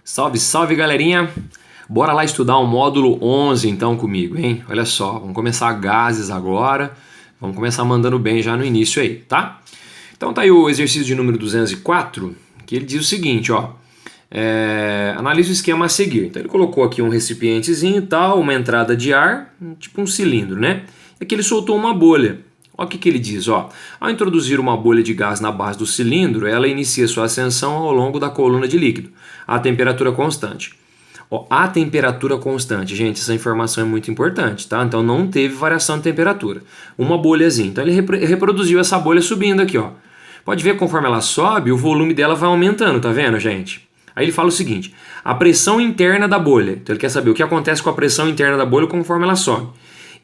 Salve, salve, galerinha! Bora lá estudar o módulo 11 então comigo, hein? Olha só, vamos começar gases agora. Vamos começar mandando bem já no início aí, tá? Então tá aí o exercício de número 204, que ele diz o seguinte, ó. Analise o esquema a seguir. Então ele colocou aqui um recipientezinho e tal, uma entrada de ar, tipo um cilindro, né? E aqui ele soltou uma bolha. Olha o que ele diz, ó. Ao introduzir uma bolha de gás na base do cilindro, ela inicia sua ascensão ao longo da coluna de líquido, a temperatura constante. Ó, a temperatura constante, gente, essa informação é muito importante, tá? Então não teve variação de temperatura. Uma bolhazinha. Então ele reproduziu essa bolha subindo aqui, ó. Pode ver que conforme ela sobe, o volume dela vai aumentando, tá vendo, gente? Aí ele fala o seguinte, a pressão interna da bolha. Então ele quer saber o que acontece com a pressão interna da bolha conforme ela sobe.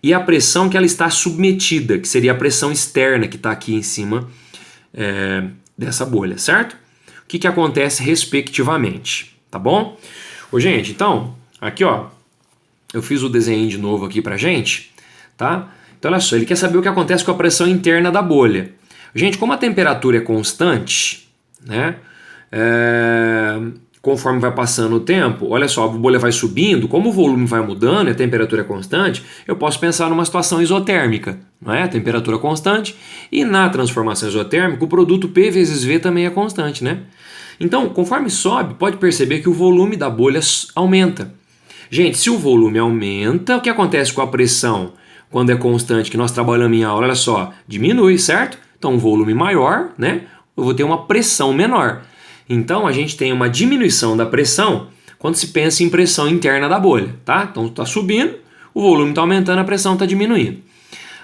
E a pressão que ela está submetida, que seria a pressão externa que está aqui em cima dessa bolha, certo? O que acontece respectivamente, tá bom? Ô, gente, então, aqui ó, eu fiz o desenho de novo aqui pra gente, tá? Então olha só, ele quer saber o que acontece com a pressão interna da bolha. Gente, como a temperatura é constante, né? Conforme vai passando o tempo, olha só, a bolha vai subindo, como o volume vai mudando e a temperatura é constante, eu posso pensar numa situação isotérmica, não é? A temperatura constante, e na transformação isotérmica o produto P vezes V também é constante, né? Então, conforme sobe, pode perceber que o volume da bolha aumenta. Gente, se o volume aumenta, o que acontece com a pressão quando é constante, que nós trabalhamos em aula, olha só, diminui, certo? Então, um volume maior, né? Eu vou ter uma pressão menor. Então, a gente tem uma diminuição da pressão quando se pensa em pressão interna da bolha, tá? Então, está subindo, o volume está aumentando, a pressão está diminuindo.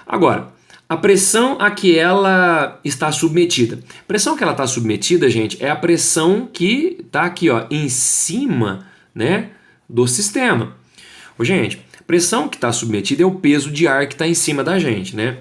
Agora, a pressão a que ela está submetida. A pressão que ela está submetida, gente, é a pressão que está aqui, ó, em cima, né, do sistema. Ô, gente, a pressão que está submetida é o peso de ar que está em cima da gente, né?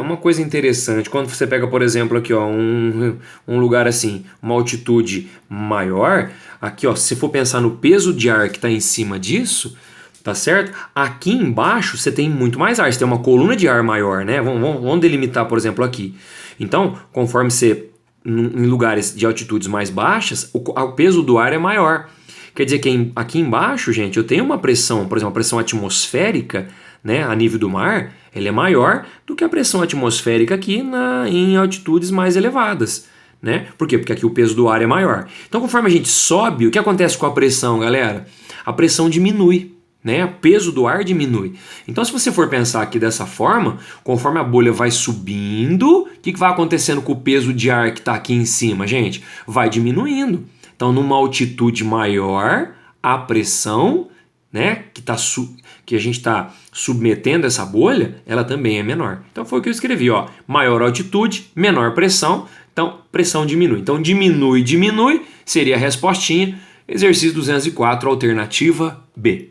Uma coisa interessante, quando você pega, por exemplo, aqui ó, um lugar assim, uma altitude maior, aqui ó, se for pensar no peso de ar que está em cima disso, tá certo? Aqui embaixo você tem muito mais ar, você tem uma coluna de ar maior, né? Vamos delimitar, por exemplo, aqui. Então, conforme você, em lugares de altitudes mais baixas, o peso do ar é maior. Quer dizer que aqui embaixo, gente, eu tenho uma pressão, por exemplo, a pressão atmosférica, né, a nível do mar, ela é maior do que a pressão atmosférica aqui em altitudes mais elevadas, né? Por quê? Porque aqui o peso do ar é maior. Então, conforme a gente sobe, o que acontece com a pressão, galera? A pressão diminui, né? O peso do ar diminui. Então, se você for pensar aqui dessa forma, conforme a bolha vai subindo, o que vai acontecendo com o peso de ar que está aqui em cima, gente? Vai diminuindo. Então, numa altitude maior, a pressão, né, que a gente está submetendo essa bolha, ela também é menor. Então foi o que eu escrevi, ó, maior altitude, menor pressão, então pressão diminui. Então diminui, seria a respostinha, exercício 204, alternativa B.